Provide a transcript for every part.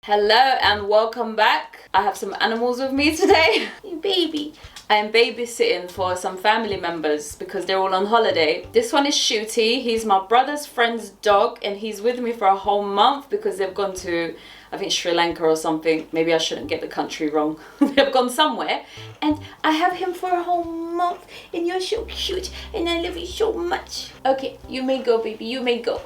Hello and welcome back. I have some animals with me today. You baby. I am babysitting for some family members because they're all on holiday. This one is Shooty. He's my brother's friend's dog and he's with me for a whole month because they've gone to, I think, Sri Lanka or something. Maybe I shouldn't get the country wrong. They've gone somewhere and I have him for a whole month and you're so cute and I love you so much. Okay, you may go, baby, you may go.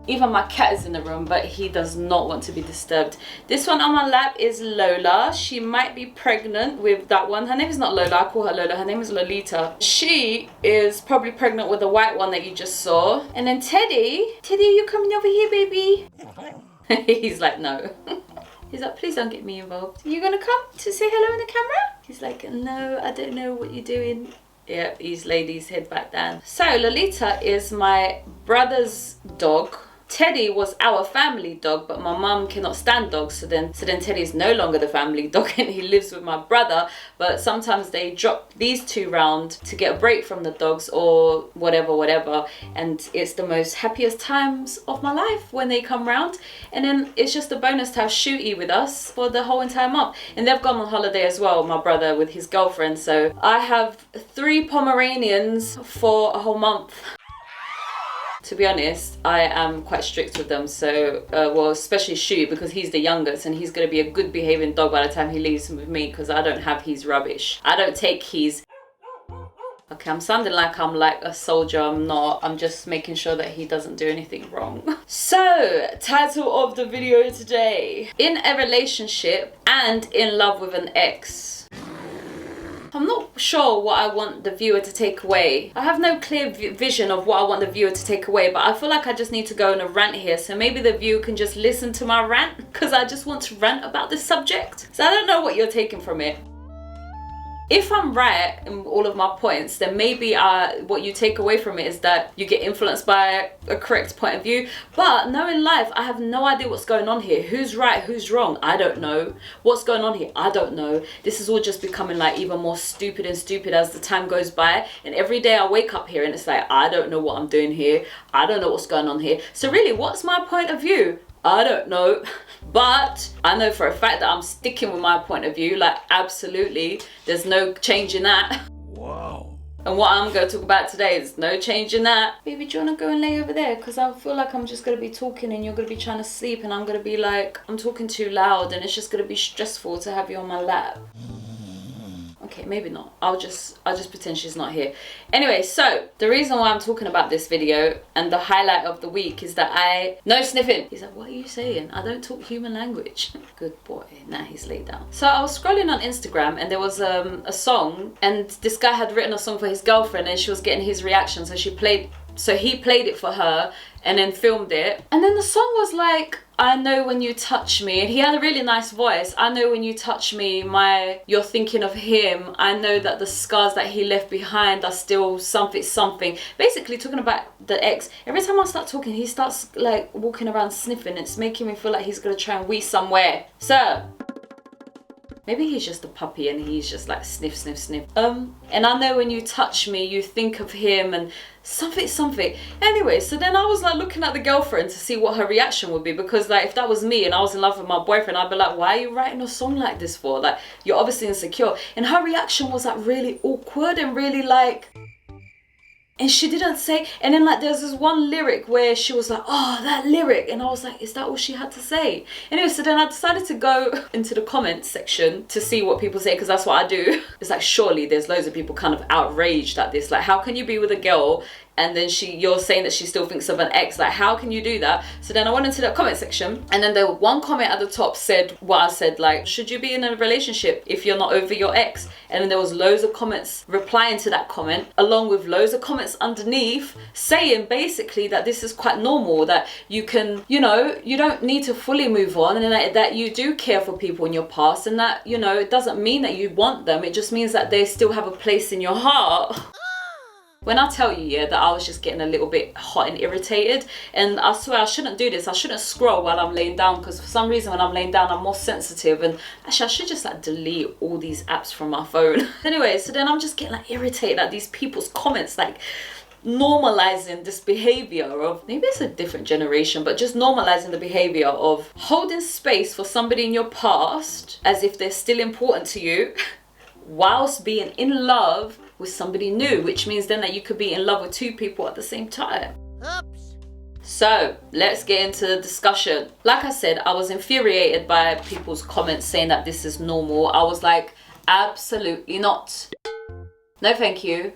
Even my cat is in the room, but he does not want to be disturbed. This one on my lap is Lola. She might be pregnant with that one. Her name is not Lola, I call her Lola. Her name is Lolita. She is probably pregnant with the white one that you just saw. And then Teddy, you coming over here, baby? He's like, no. He's like, please don't get me involved. You gonna come to say hello in the camera? He's like, no, I don't know what you're doing. Yeah, he's laid his head back down. So Lolita is my brother's dog. Teddy was our family dog, but my mum cannot stand dogs, so then Teddy is no longer the family dog and he lives with my brother. But sometimes they drop these two round to get a break from the dogs or whatever, and it's the most happiest times of my life when they come round. And then it's just a bonus to have Shooty with us for the whole entire month. And they've gone on holiday as well, my brother with his girlfriend, so I have 3 Pomeranians for a whole month. To be honest, I am quite strict with them, so, well, especially Shu, because he's the youngest and he's going to be a good behaving dog by the time he leaves with me, because I don't have his rubbish. I don't take his... Okay, I'm sounding like I'm like a soldier. I'm not. I'm just making sure that he doesn't do anything wrong. So, title of the video today. In a relationship and in love with an ex. I'm not sure what I want the viewer to take away. I have no clear vision of what I want the viewer to take away, but I feel like I just need to go on a rant here, so maybe the viewer can just listen to my rant, because I just want to rant about this subject. So I don't know what you're taking from it. If I'm right in all of my points, then maybe what you take away from it is that you get influenced by a correct point of view. But knowing life, I have no idea what's going on here. Who's right, who's wrong? I don't know. What's going on here? I don't know. This is all just becoming like even more stupid and stupid as the time goes by. And every day I wake up here and it's like, I don't know what I'm doing here. I don't know what's going on here. So really, what's my point of view? I don't know, but I know for a fact that I'm sticking with my point of view, like absolutely, there's no change in that. Wow. And what I'm going to talk about today is no change in that. Baby, do you want to go and lay over there? Because I feel like I'm just going to be talking and you're going to be trying to sleep and I'm going to be like, I'm talking too loud and it's just going to be stressful to have you on my lap. Okay, maybe not. I'll just pretend she's not here. Anyway, so the reason why I'm talking about this video and the highlight of the week is that no sniffing. He's like, what are you saying? I don't talk human language. Good boy. Now he's laid down. So I was scrolling on Instagram and there was a song and this guy had written a song for his girlfriend and she was getting his reaction. So he played it for her and then filmed it. And then the song was like, I know when you touch me, and he had a really nice voice. I know when you touch me, you're thinking of him. I know that the scars that he left behind are still something. Basically talking about the ex. Every time I start talking, he starts like walking around sniffing. It's making me feel like he's gonna try and wee somewhere. So, maybe he's just a puppy and he's just like sniff. And I know when you touch me, you think of him and something. Anyway, so then I was like looking at the girlfriend to see what her reaction would be, because like if that was me and I was in love with my boyfriend, I'd be like, why are you writing a song like this for? Like, you're obviously insecure. And her reaction was like really awkward and really like... And she didn't say, and then like there's this one lyric where she was like, oh, that lyric. And I was like, is that all she had to say? Anyway, so then I decided to go into the comments section to see what people say, because that's what I do. It's like, surely there's loads of people kind of outraged at this. Like, how can you be with a girl and then you're saying that she still thinks of an ex? Like, how can you do that? So then I went into the comment section and then there was one comment at the top said what I said, like, should you be in a relationship if you're not over your ex? And then there was loads of comments replying to that comment, along with loads of comments underneath saying basically that this is quite normal, that you can, you know, you don't need to fully move on, and that you do care for people in your past, and that, you know, it doesn't mean that you want them, it just means that they still have a place in your heart. When I tell you, yeah, that I was just getting a little bit hot and irritated, and I swear I shouldn't do this. I shouldn't scroll while I'm laying down, because for some reason when I'm laying down I'm more sensitive, and actually I should just like delete all these apps from my phone. Anyway, so then I'm just getting like irritated at these people's comments, like normalizing this behavior of, maybe it's a different generation, but just normalizing the behavior of holding space for somebody in your past as if they're still important to you, whilst being in love with somebody new, which means then that you could be in love with two people at the same time. Oops. So let's get into the discussion. Like I said, I was infuriated by people's comments saying that this is normal. I was like, absolutely not. No, thank you.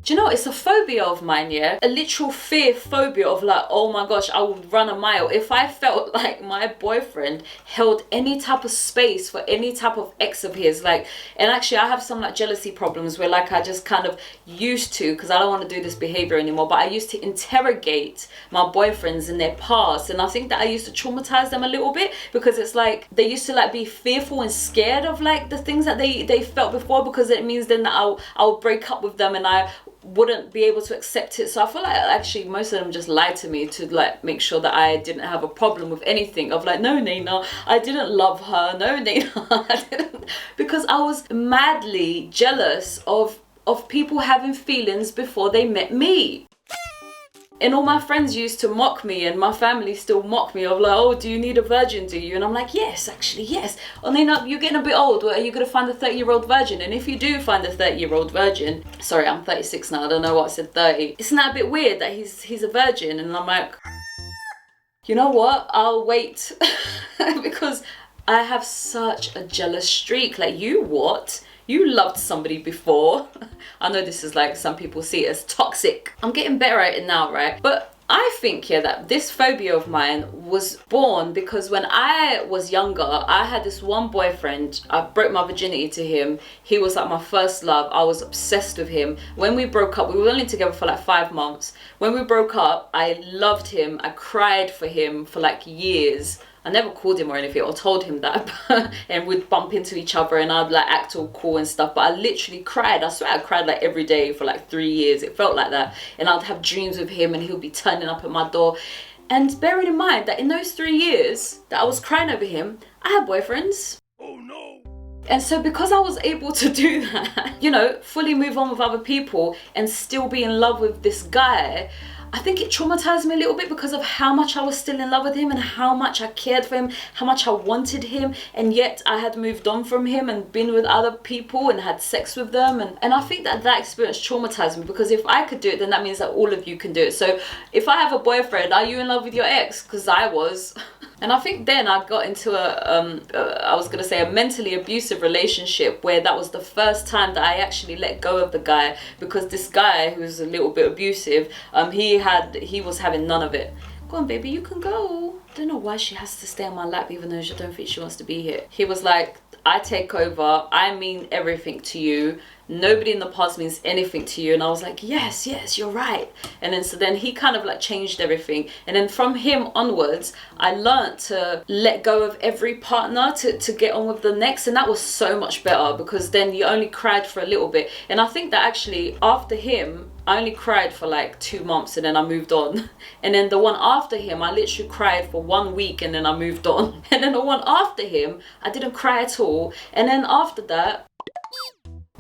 Do you know, it's a phobia of mine, yeah? A literal fear phobia of like, oh my gosh, I would run a mile. If I felt like my boyfriend held any type of space for any type of ex of his, like, and actually I have some like jealousy problems where like I just kind of used to, because I don't want to do this behavior anymore, but I used to interrogate my boyfriends in their past. And I think that I used to traumatize them a little bit, because it's like they used to like be fearful and scared of like the things that they felt before, because it means then that I'll break up with them and I wouldn't be able to accept it. So I feel like actually most of them just lied to me to like make sure that I didn't have a problem with anything, of like, no Nayna, I didn't love her, no Nayna, I didn't, because I was madly jealous of people having feelings before they met me. And all my friends used to mock me, and my family still mock me of like, oh, do you need a virgin, do you? And I'm like, yes, actually, yes. And then you're getting a bit old. Are you going to find a 30-year-old virgin? And if you do find a 30-year-old virgin, sorry, I'm 36 now. I don't know what I said 30. Isn't that a bit weird that he's a virgin? And I'm like, you know what? I'll wait because I have such a jealous streak. Like, you what? You loved somebody before. I know this is like, some people see it as toxic. I'm getting better at it now, right? But I think, yeah, that this phobia of mine was born because when I was younger, I had this one boyfriend. I broke my virginity to him. He was like my first love. I was obsessed with him. When we broke up, we were only together for like 5 months. When we broke up, I loved him. I cried for him for like years. I never called him or anything or told him that, and we'd bump into each other and I'd like act all cool and stuff, but I literally cried. I swear I cried like every day for like 3 years. It felt like that. And I'd have dreams of him and he'll be turning up at my door. And bearing in mind that in those 3 years that I was crying over him, I had boyfriends. Oh no. And so because I was able to do that, you know, fully move on with other people and still be in love with this guy, I think it traumatized me a little bit because of how much I was still in love with him and how much I cared for him, how much I wanted him, and yet I had moved on from him and been with other people and had sex with them. And I think that experience traumatized me, because if I could do it, then that means that all of you can do it. So if I have a boyfriend, are you in love with your ex? Because I was. And I think then I got into I was going to say a mentally abusive relationship, where that was the first time that I actually let go of the guy, because this guy who was a little bit abusive, he was having none of it. Go on, baby, you can go. I don't know why she has to stay on my lap even though I don't think she wants to be here. He was like, I take over, I mean everything to you. Nobody in the past means anything to you. And I was like, yes, you're right. And then so then he kind of like changed everything. And then from him onwards, I learned to let go of every partner to get on with the next. And that was so much better, because then you only cried for a little bit. And I think that actually after him, I only cried for like 2 months and then I moved on. And then the one after him, I literally cried for 1 week and then I moved on. And then the one after him, I didn't cry at all. And then after that,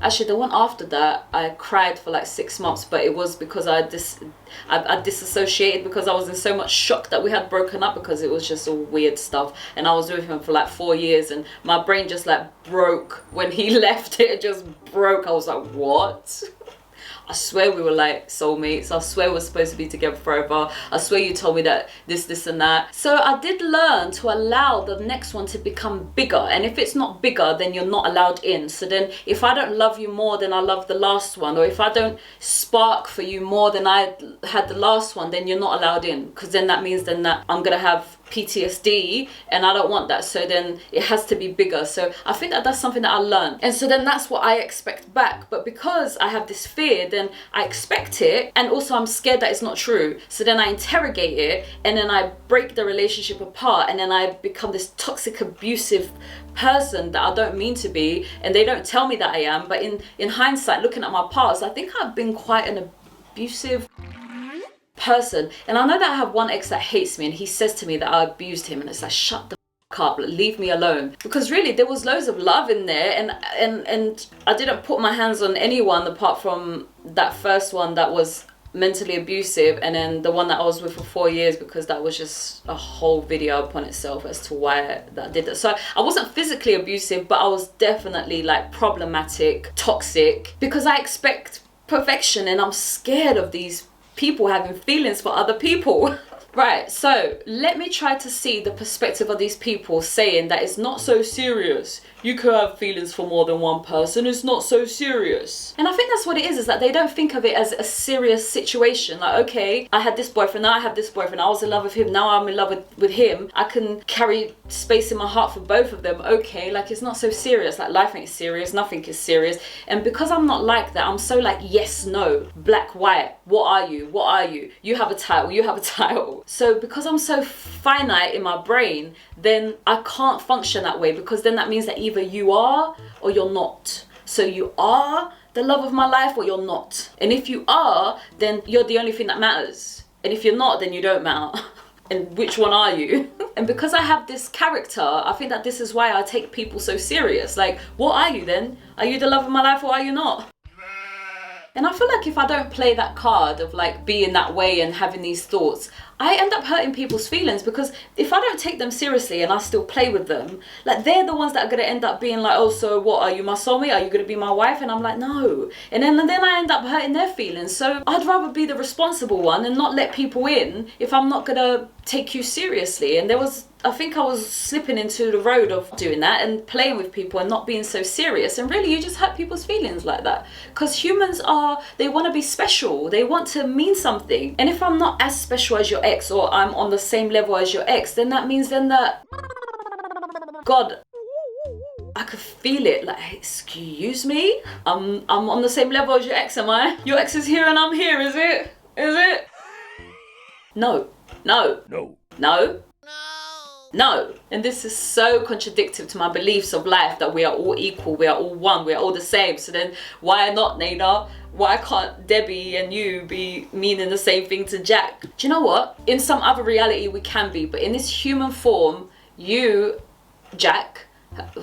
actually the one after that, I cried for like 6 months, but it was because I disassociated, because I was in so much shock that we had broken up, because it was just all weird stuff. And I was with him for like 4 years and my brain just like broke when he left. It just broke. I was like, what? I swear we were like soulmates. I swear we're supposed to be together forever. I swear you told me that this and that. So I did learn to allow the next one to become bigger. And if it's not bigger, then you're not allowed in. So then if I don't love you more than I love the last one, or if I don't spark for you more than I had the last one, then you're not allowed in. Because then that means then that I'm going to have PTSD and I don't want that. So then it has to be bigger. So I think that that's something that I learned. And so then that's what I expect back. But because I have this fear, then I expect it. And also I'm scared that it's not true. So then I interrogate it and then I break the relationship apart. And then I become this toxic, abusive person that I don't mean to be. And they don't tell me that I am. But in hindsight, looking at my past, I think I've been quite an abusive person. And I know that I have one ex that hates me and he says to me that I abused him, and it's like, shut the up, leave me alone. Because really there was loads of love in there, and I didn't put my hands on anyone apart from that first one that was mentally abusive, and then the one that I was with for 4 years, because that was just a whole video upon itself as to why that did that. So I wasn't physically abusive, but I was definitely like problematic, toxic, because I expect perfection and I'm scared of these people having feelings for other people. Right, so let me try to see the perspective of these people saying that it's not so serious. You could have feelings for more than one person, it's not so serious. And I think that's what it is that they don't think of it as a serious situation. Like, okay, I had this boyfriend, now I have this boyfriend, I was in love with him, now I'm in love with him. I can carry space in my heart for both of them. Okay, like it's not so serious. Like life ain't serious, nothing is serious. And because I'm not like that, I'm so like yes, no, black, white, what are you? What are you? You have a title, you have a title. So because I'm so finite in my brain, then I can't function that way, because then that means that either you are or you're not. So you are the love of my life or you're not. And if you are, then you're the only thing that matters. And if you're not, then you don't matter. And which one are you? And because I have this character, I think that this is why I take people so serious. Like, what are you then? Are you the love of my life or are you not? And I feel like if I don't play that card of like being that way and having these thoughts, I end up hurting people's feelings, because if I don't take them seriously and I still play with them, like they're the ones that are going to end up being like, oh, so what, are you my soulmate? Are you going to be my wife? And I'm like, no. And then I end up hurting their feelings. So I'd rather be the responsible one and not let people in if I'm not going to take you seriously. And I think I was slipping into the road of doing that and playing with people and not being so serious. And really, you just hurt people's feelings like that. Because humans they want to be special. They want to mean something. And if I'm not as special as your ex, or I'm on the same level as your ex, then that means then that, God, I could feel it. Like, excuse me? I'm on the same level as your ex, am I? Your ex is here and I'm here, is it? Is it? No. No. No. No. No. And this is so contradictory to my beliefs of life, that we are all equal, we are all one, we are all the same. So then why not, Nayna? Why can't Debbie and you be meaning the same thing to Jack? Do you know what? In some other reality we can be, but in this human form, you, Jack,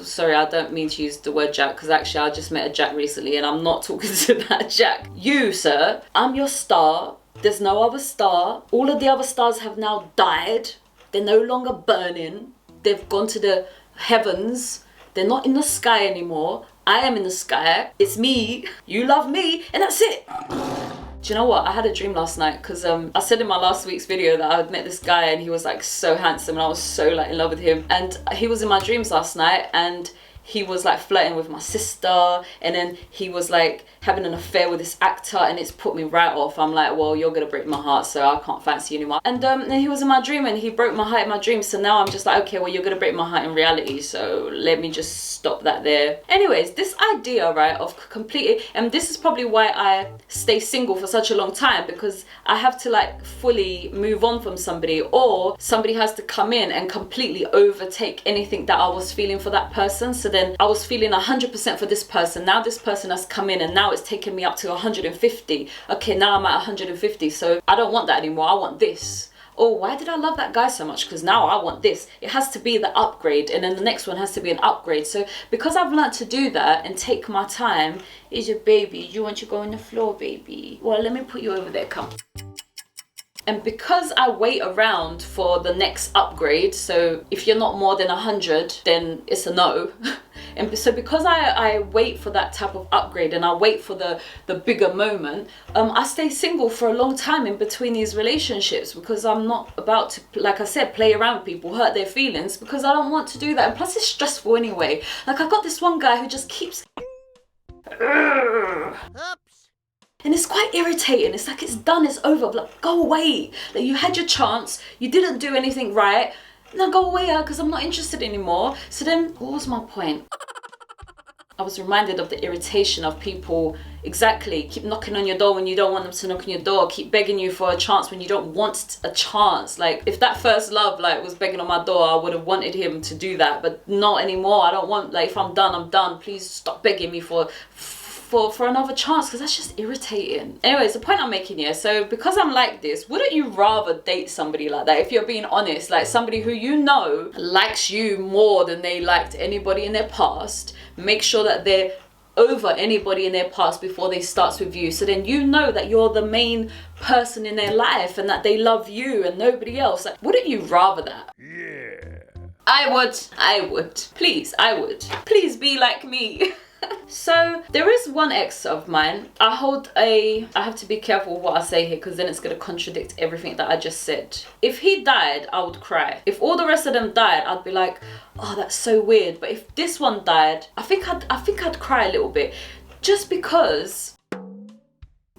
sorry, I don't mean to use the word Jack, because actually I just met a Jack recently and I'm not talking to that Jack. You, sir, I'm your star. There's no other star. All of the other stars have now died. They're no longer burning. They've gone to the heavens. They're not in the sky anymore. I am in the sky. It's me. You love me. And that's it. Do you know what? I had a dream last night, because I said in my last week's video that I had met this guy and he was like so handsome and I was so like in love with him. And he was in my dreams last night and he was like flirting with my sister, and then he was like having an affair with this actor, and it's put me right off. I'm like, well, you're gonna break my heart, so I can't fancy you anymore. And then he was in my dream and he broke my heart in my dream, so now I'm just like, okay, well, you're gonna break my heart in reality, so let me just stop that there. Anyways, this idea, right, of completely, and this is probably why I stay single for such a long time, because I have to like fully move on from somebody, or somebody has to come in and completely overtake anything that I was feeling for that person. So then I was feeling 100% for this person. Now this person has come in and now it's taken me up to 150. Okay, now I'm at 150. So I don't want that anymore. I want this. Oh, why did I love that guy so much? Because now I want this. It has to be the upgrade, and then the next one has to be an upgrade. So because I've learned to do that and take my time, is your baby, you want to go on the floor, baby? Well, let me put you over there, come. And because I wait around for the next upgrade, so if you're not more than 100, then it's a no. And so because I wait for that type of upgrade and I wait for the bigger moment, I stay single for a long time in between these relationships, because I'm not about to, like I said, play around with people, hurt their feelings, because I don't want to do that. And plus it's stressful anyway. Like I got this one guy who just keeps... And it's quite irritating. It's like, it's done, it's over. Like, go away. Like, you had your chance. You didn't do anything right. Now go away, because I'm not interested anymore. So then, what was my point? I was reminded of the irritation of people, exactly, keep knocking on your door when you don't want them to knock on your door, keep begging you for a chance when you don't want a chance. Like, if that first love like was begging on my door, I would have wanted him to do that, but not anymore. I don't want, like, if I'm done, I'm done. Please stop begging me for for another chance, because that's just irritating. Anyways, the point I'm making here, so because I'm like this, wouldn't you rather date somebody like that? If you're being honest, like somebody who you know likes you more than they liked anybody in their past, make sure that they're over anybody in their past before they starts with you, so then you know that you're the main person in their life and that they love you and nobody else. Like, wouldn't you rather that? Yeah, I would. Please, I would. Please be like me. So there is one ex of mine. I have to be careful with what I say here, because then it's going to contradict everything that I just said. If he died, I would cry. If all the rest of them died, I'd be like, oh, that's so weird. But if this one died, I think I'd cry a little bit, just because,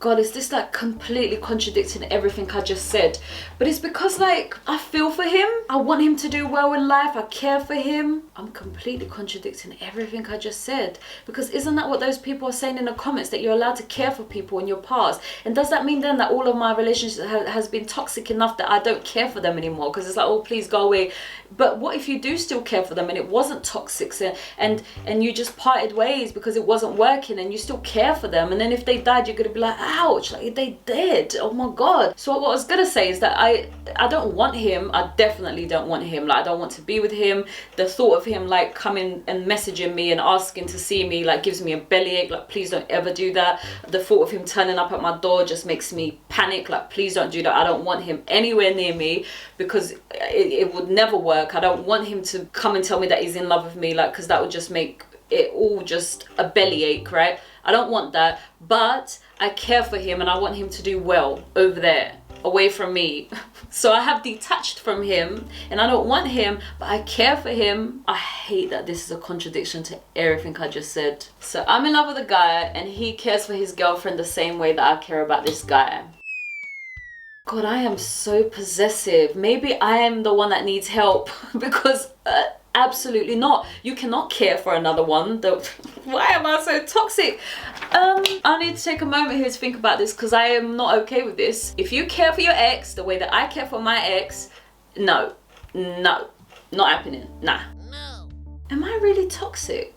God, is this like completely contradicting everything I just said? But it's because, like, I feel for him. I want him to do well in life. I care for him. I'm completely contradicting everything I just said. Because isn't that what those people are saying in the comments? That you're allowed to care for people in your past. And does that mean then that all of my relationships has been toxic enough that I don't care for them anymore? Because it's like, oh, please go away. But what if you do still care for them and it wasn't toxic, and you just parted ways because it wasn't working, and you still care for them, and then if they died, you're gonna be like, ouch, like they did, oh my God. So what I was gonna say is that I don't want him. I definitely don't want him. Like, I don't want to be with him. The thought of him like coming and messaging me and asking to see me like gives me a bellyache. Like, please don't ever do that. The thought of him turning up at my door just makes me panic. Like, please don't do that. I don't want him anywhere near me, because it would never work. I don't want him to come and tell me that he's in love with me, like, because that would just make it all just a bellyache, right? I don't want that. But I care for him and I want him to do well over there, away from me. So I have detached from him and I don't want him, but I care for him. I hate that this is a contradiction to everything I just said. So I'm in love with a guy and he cares for his girlfriend the same way that I care about this guy. God, I am so possessive. Maybe I am the one that needs help, because absolutely not. You cannot care for another one. Why am I so toxic? I need to take a moment here to think about this, because I am not okay with this. If you care for your ex the way that I care for my ex, no, not happening. Nah. No. Am I really toxic?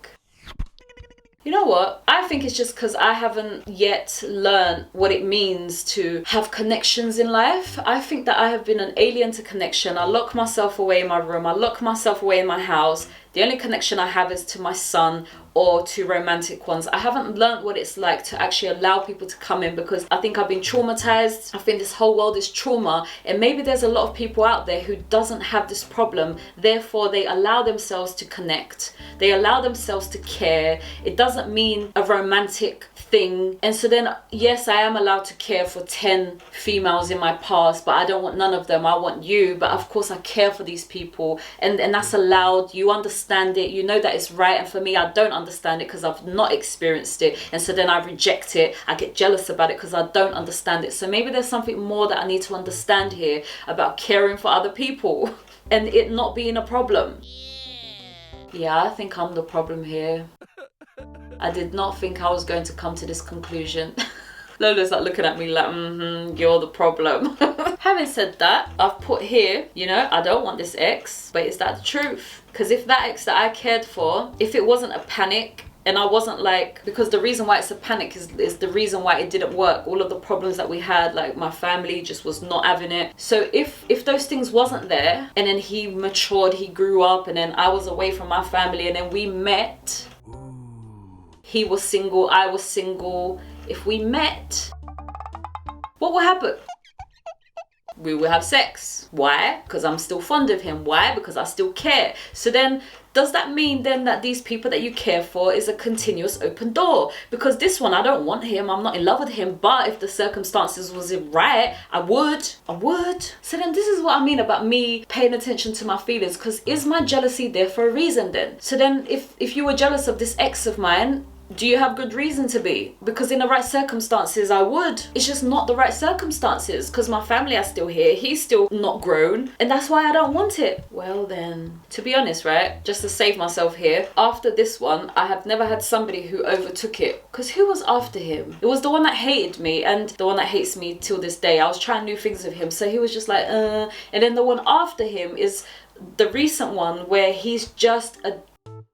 You know what? I think it's just because I haven't yet learned what it means to have connections in life. I think that I have been an alien to connection. I lock myself away in my room. I lock myself away in my house. The only connection I have is to my son or to romantic ones. I haven't learned what it's like to actually allow people to come in, because I think I've been traumatized. I think this whole world is trauma, and maybe there's a lot of people out there who doesn't have this problem. Therefore, they allow themselves to connect. They allow themselves to care. It doesn't mean a romantic thing. And so then, yes, I am allowed to care for 10 females in my past, but I don't want none of them. I want you. But of course, I care for these people, and that's allowed. You understand it. You know that it's right. And for me, I don't understand it because I've not experienced it, and so then I reject it. I get jealous about it because I don't understand it. So maybe there's something more that I need to understand here about caring for other people and it not being a problem. Yeah, I think I'm the problem here. I did not think I was going to come to this conclusion. Lola's like looking at me like, you're the problem. Having said that, I've put here, you know, I don't want this ex, but is that the truth? Because if that ex that I cared for, if it wasn't a panic, and I wasn't like, because the reason why it's a panic is the reason why it didn't work. All of the problems that we had, like my family just was not having it. So if those things wasn't there, and then he matured, he grew up, and then I was away from my family, and then we met, he was single, I was single. If we met, what will happen? We will have sex. Why? Because I'm still fond of him. Why? Because I still care. So then, does that mean then that these people that you care for is a continuous open door? Because this one, I don't want him. I'm not in love with him. But if the circumstances was right, I would. So then this is what I mean about me paying attention to my feelings. Because is my jealousy there for a reason then? So then if you were jealous of this ex of mine, do you have good reason to be? Because in the right circumstances, I would. It's just not the right circumstances, because my family are still here. He's still not grown. And that's why I don't want it. Well then, to be honest, right? Just to save myself here, after this one, I have never had somebody who overtook it. Because who was after him? It was the one that hated me, and the one that hates me till this day. I was trying new things with him. So he was just like, And then the one after him is the recent one where he's just a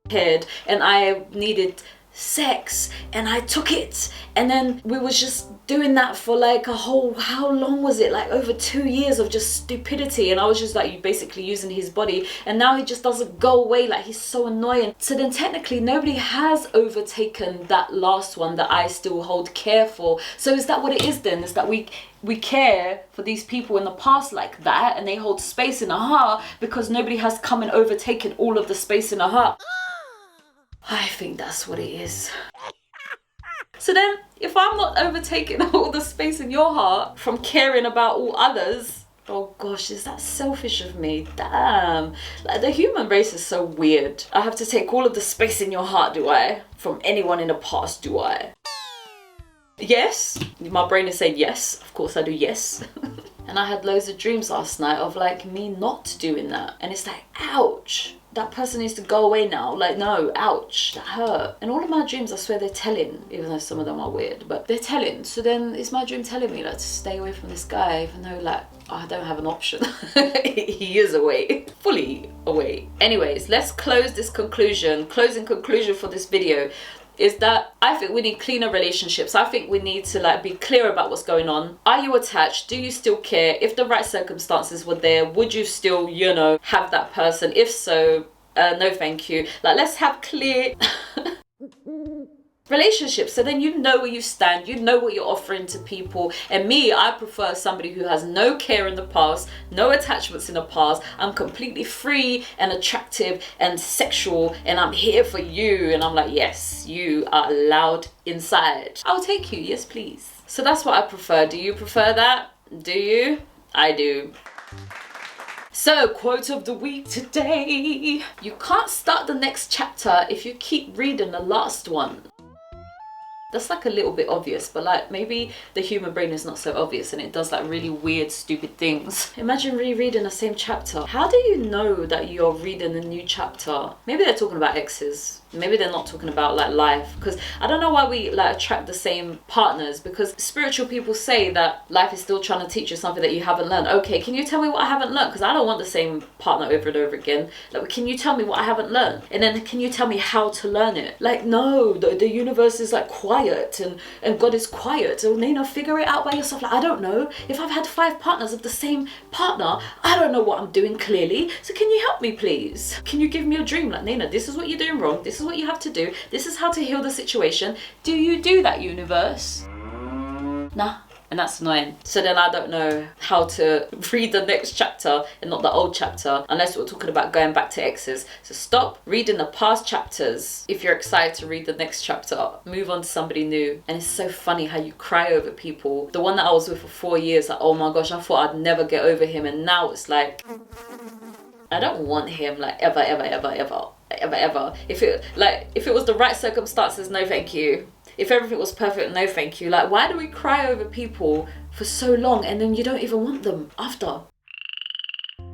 head, and I needed sex and I took it, and then we was just doing that for like a whole, how long was it, like over 2 years of just stupidity, and I was just like basically using his body, and now he just doesn't go away, like he's so annoying. So then technically nobody has overtaken that last one that I still hold care for. So is that what it is then? Is that we care for these people in the past like that, and they hold space in our heart because nobody has come and overtaken all of the space in our heart? I think that's what it is. So then, if I'm not overtaking all the space in your heart from caring about all others, oh gosh, is that selfish of me? Damn. Like, the human race is so weird. I have to take all of the space in your heart, do I? From anyone in the past, do I? Yes. My brain is saying yes. Of course I do, yes. And I had loads of dreams last night of like me not doing that. And it's like, ouch. That person needs to go away now. Like, no, ouch, that hurt. And all of my dreams, I swear they're telling, even though some of them are weird, but they're telling. So then is my dream telling me like to stay away from this guy, even though like I don't have an option. He is away, fully away. Anyways, let's close this conclusion. Closing conclusion for this video is that I think we need cleaner relationships. I think we need to like be clear about what's going on. Are you attached? Do you still care? If the right circumstances were there, would you still, you know, have that person? If so, no thank you. Like, let's have clear relationships, so then you know where you stand, you know what you're offering to people. And me, I prefer somebody who has no care in the past, no attachments in the past. I'm completely free and attractive and sexual, and I'm here for you, and I'm like, yes, you are allowed inside. I'll take you, yes please. So that's what I prefer. Do you prefer that? Do you? I do. So, quote of the week today: you can't start the next chapter if you keep reading the last one. That's like a little bit obvious, but like maybe the human brain is not so obvious and it does like really weird, stupid things. Imagine rereading the same chapter. How do you know that you're reading a new chapter? Maybe they're talking about exes. Maybe they're not talking about like life, because I don't know why we like attract the same partners, because spiritual people say that life is still trying to teach you something that you haven't learned. Okay, can you tell me what I haven't learned? Because I don't want the same partner over and over again. Like, can you tell me what I haven't learned? And then can you tell me how to learn it? Like, no, the universe is like quiet and God is quiet. So Nayna, figure it out by yourself. Like, I don't know. If I've had 5 partners of the same partner, I don't know what I'm doing clearly. So can you help me please? Can you give me a dream? Like, Nayna, this is what you're doing wrong. This is what you have to do. This is how to heal the situation. Do you do that, universe? Nah. And that's annoying. So then I don't know how to read the next chapter and not the old chapter, unless we're talking about going back to exes. So stop reading the past chapters if you're excited to read the next chapter. Move on to somebody new. And it's so funny how you cry over people. The one that I was with for 4 years, like, oh my gosh, I thought I'd never get over him, and now it's like, I don't want him, like, ever. If it was the right circumstances, no thank you. If everything was perfect, no thank you. Like, why do we cry over people for so long and then you don't even want them after?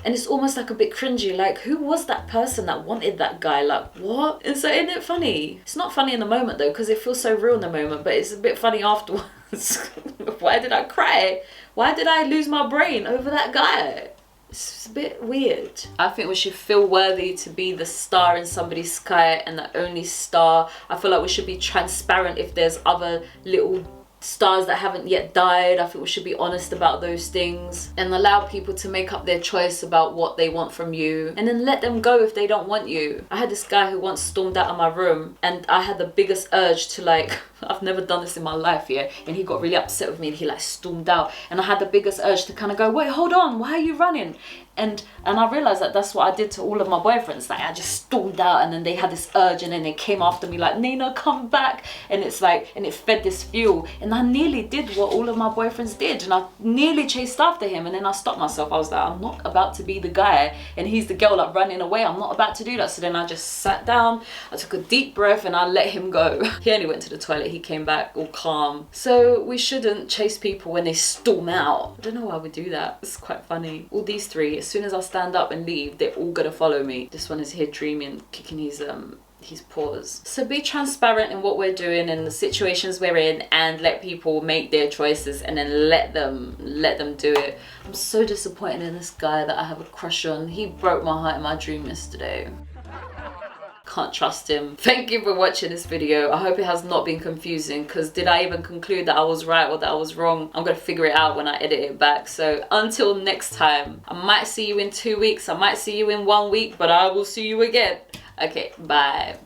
And it's almost like a bit cringy. Like, who was that person that wanted that guy? Like, what? And so, isn't it funny? It's not funny in the moment though, because it feels so real in the moment, but it's a bit funny afterwards. Why did I cry? Why did I lose my brain over that guy? It's a bit weird. I think we should feel worthy to be the star in somebody's sky and the only star. I feel like we should be transparent if there's other little stars that haven't yet died. I think we should be honest about those things and allow people to make up their choice about what they want from you, and then let them go if they don't want you. I had this guy who once stormed out of my room, and I had the biggest urge to like, I've never done this in my life, yeah, and he got really upset with me and he like stormed out, and I had the biggest urge to kind of go, wait, hold on, why are you running? And I realized that that's what I did to all of my boyfriends. Like, I just stormed out, and then they had this urge, and then they came after me like, Nayna, come back. And it's like, and it fed this fuel, and I nearly did what all of my boyfriends did, and I nearly chased after him, and then I stopped myself. I was like, I'm not about to be the guy and he's the girl like running away. I'm not about to do that. So then I just sat down, I took a deep breath, and I let him go. He only went to the toilet, he came back all calm. So we shouldn't chase people when they storm out. I don't know why we do that. It's quite funny. All these 3, as soon as I stand up and leave, they're all gonna follow me. This one is here dreaming, kicking his paws. So be transparent in what we're doing and the situations we're in, and let people make their choices, and then let them do it. I'm so disappointed in this guy that I have a crush on. He broke my heart in my dream yesterday. can't trust him. Thank you for watching this video. I hope it has not been confusing, because did I even conclude that I was right or that I was wrong? I'm gonna figure it out when I edit it back. So until next time, I might see you in 2 weeks, I might see you in 1 week, but I will see you again. Okay, bye.